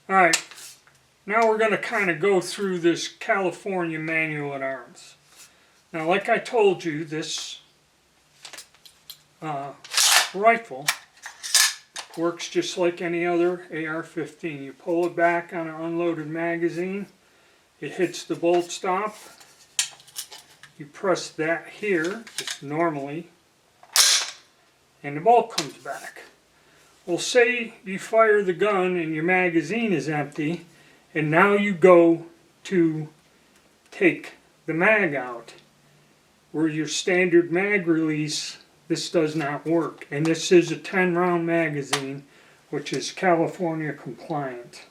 Alright, now we're going to kind of go through this California manual at arms. Now, like I told you, this rifle works just like any other AR-15. You pull it back on an unloaded magazine, it hits the bolt stop, you press that here, just normally, and the bolt comes back. Well, say you fire the gun and your magazine is empty, and now you go to take the mag out. Where your standard mag release, this does not work. And this is a 10-round magazine, which is California compliant.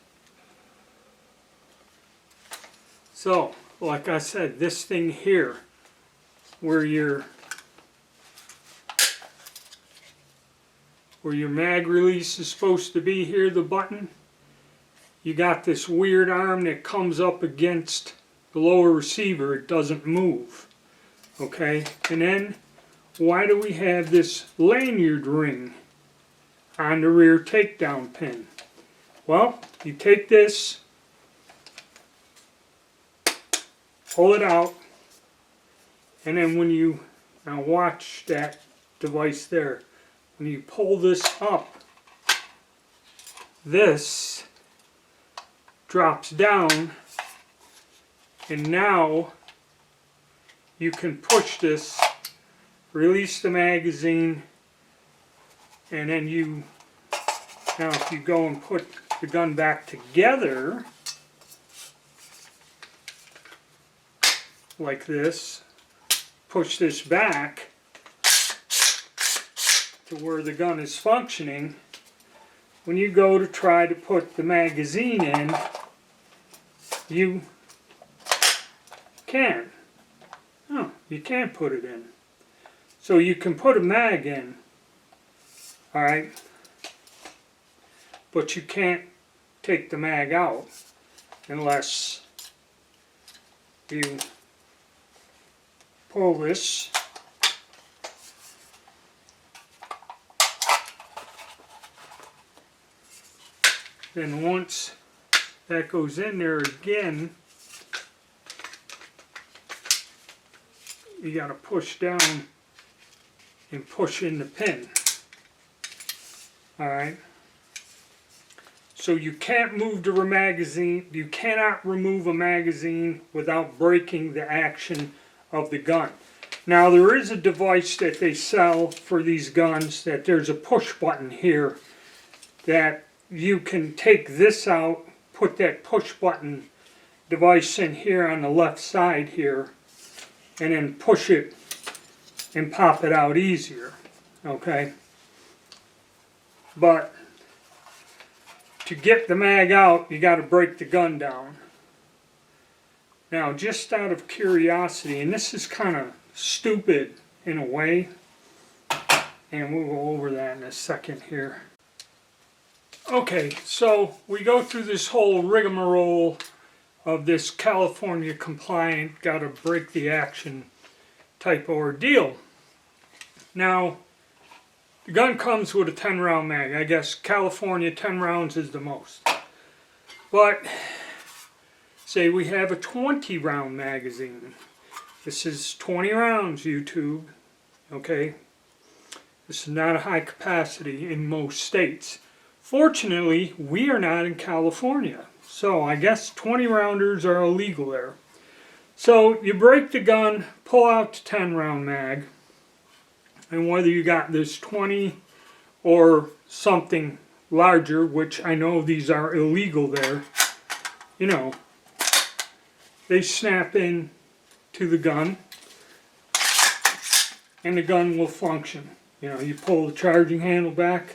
So, like I said, this thing here, where your mag release is supposed to be here, the button, you got this weird arm that comes up against the lower receiver. It doesn't move. Okay, and then why do we have this lanyard ring on the rear takedown pin? Well, you take this, pull it out, and then when you, now watch that device there, when you pull this up, this drops down, and now you can push this, release the magazine, and then you, now if you go and put the gun back together, like this, push this back to where the gun is functioning. When you go to try to put the magazine in, you can. Oh, you can't put it in. So you can put a mag in, alright, but you can't take the mag out unless you pull this then once that goes in there again, you got to push down and push in the pin. Alright, so you can't move the magazine, you cannot remove a magazine without breaking the action of the gun. Now there is a device that they sell for these guns that there's a push button here that you can take this out, put that push button device in here on the left side here, and then push it and pop it out easier. Okay? But to get the mag out, you got to break the gun down. Now, just out of curiosity, and this is kind of stupid in a way, and we'll go over that in a second here. Okay, so we go through this whole rigmarole of this California compliant, got to break the action type ordeal. Now, the gun comes with a 10-round mag. I guess California 10 rounds is the most. But say we have a 20-round magazine. This is 20 rounds, YouTube. Okay? This is not a high capacity in most states. Fortunately, we are not in California. So I guess 20 rounders are illegal there. So you break the gun, pull out the 10-round mag, and whether you got this 20 or something larger, which I know these are illegal there, you know, they snap in to the gun and the gun will function. You know, you pull the charging handle back,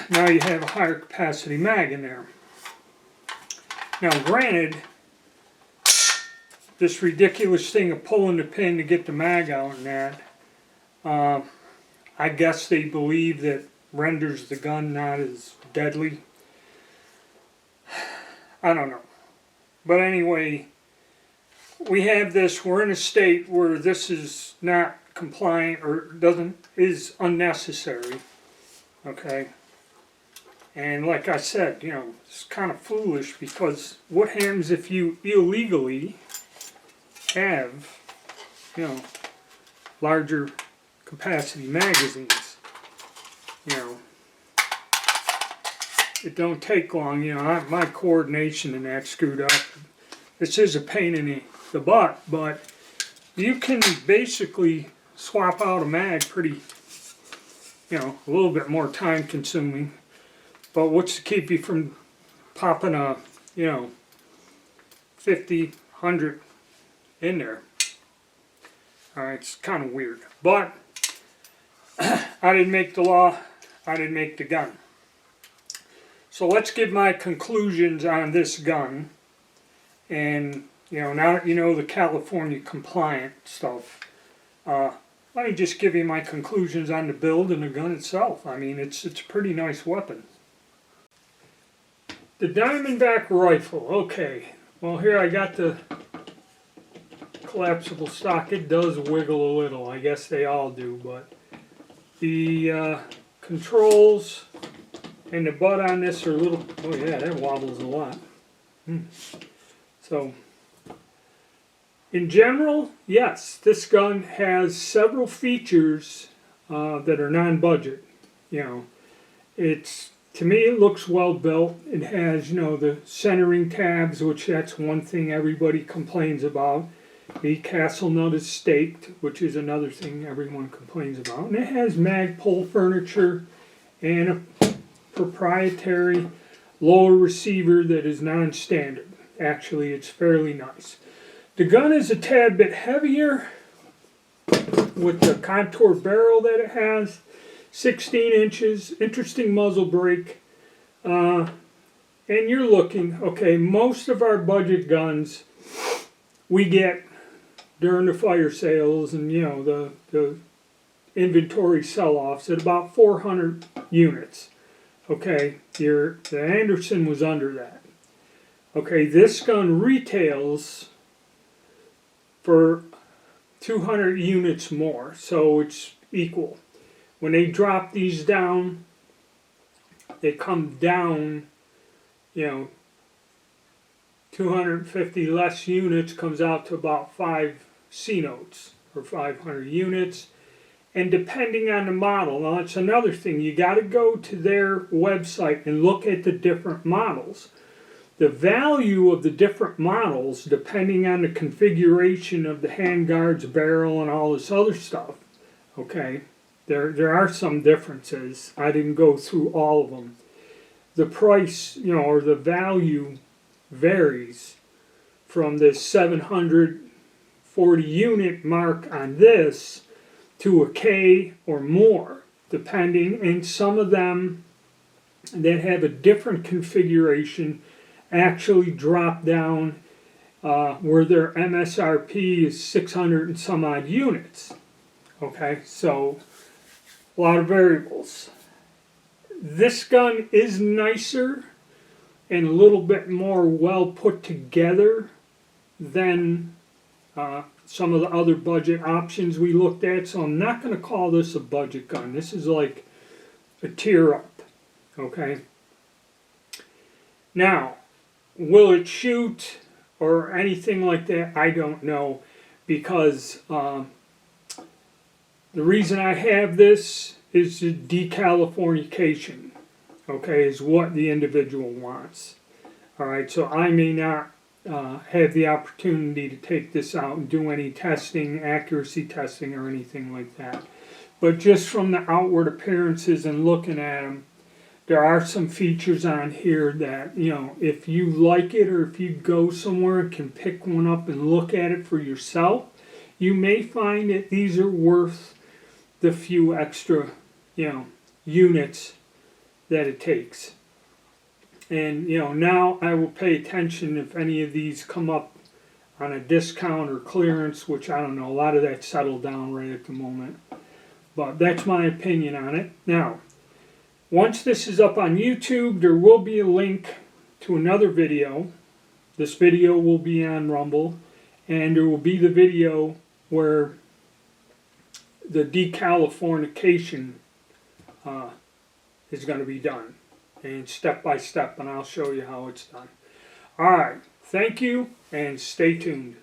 now you have a higher capacity mag in there. Now granted, this ridiculous thing of pulling the pin to get the mag out and that, I guess they believe that renders the gun not as deadly. I don't know. But anyway, we have this, we're in a state where this is not compliant or is unnecessary. Okay. And like I said, it's kind of foolish, because what happens if you illegally have, larger capacity magazines? It don't take long. My coordination in that screwed up. This is a pain in the butt, but you can basically swap out a mag pretty, a little bit more time consuming. But what's to keep you from popping a, 50, 100 in there? Alright, it's kind of weird. But I didn't make the law, I didn't make the gun. So let's give my conclusions on this gun. And, now that you know the California compliant stuff, let me just give you my conclusions on the build and the gun itself. I mean, it's a pretty nice weapon. The Dimond Back rifle. Okay, well here I got the collapsible stock. It does wiggle a little. I guess they all do, but the controls and the butt on this are a little, oh yeah, that wobbles a lot. So, in general, yes, this gun has several features that are non-budget. To me, it looks well built. It has, the centering tabs, which that's one thing everybody complains about. The castle nut is staked, which is another thing everyone complains about. And it has mag pull furniture and a proprietary lower receiver that is non-standard. Actually, it's fairly nice. The gun is a tad bit heavier with the contour barrel that it has. 16 inches, interesting muzzle brake, and you're looking, okay, most of our budget guns we get during the fire sales and the inventory sell-offs at about 400 units. Okay, the Anderson was under that. Okay, this gun retails for 200 units more, so it's equal. When they drop these down, they come down, 250 less units comes out to about 5 C notes, or 500 units. And depending on the model, now that's another thing, you got to go to their website and look at the different models. The value of the different models, depending on the configuration of the handguards, barrel, and all this other stuff, okay, there are some differences. I didn't go through all of them. The price, or the value varies from the 740 unit mark on this to a K or more, depending. And some of them that have a different configuration actually drop down where their MSRP is 600 and some odd units. Okay, so a lot of variables. This gun is nicer and a little bit more well put together than some of the other budget options we looked at, so I'm not going to call this a budget gun. This is like a tier up. Okay, now will it shoot or anything like that? I don't know, because the reason I have this is the decalifornication, okay, is what the individual wants. Alright, so I may not have the opportunity to take this out and do any testing, accuracy testing, or anything like that. But just from the outward appearances and looking at them, there are some features on here that, if you like it, or if you go somewhere and can pick one up and look at it for yourself, you may find that these are worth the few extra, units that it takes. And, now I will pay attention if any of these come up on a discount or clearance, which I don't know, a lot of that settled down right at the moment. But that's my opinion on it. Now, once this is up on YouTube, there will be a link to another video. This video will be on Rumble, and there will be the video where the decalifornication is going to be done. and step by step, and I'll show you how it's done. Alright, thank you, and stay tuned.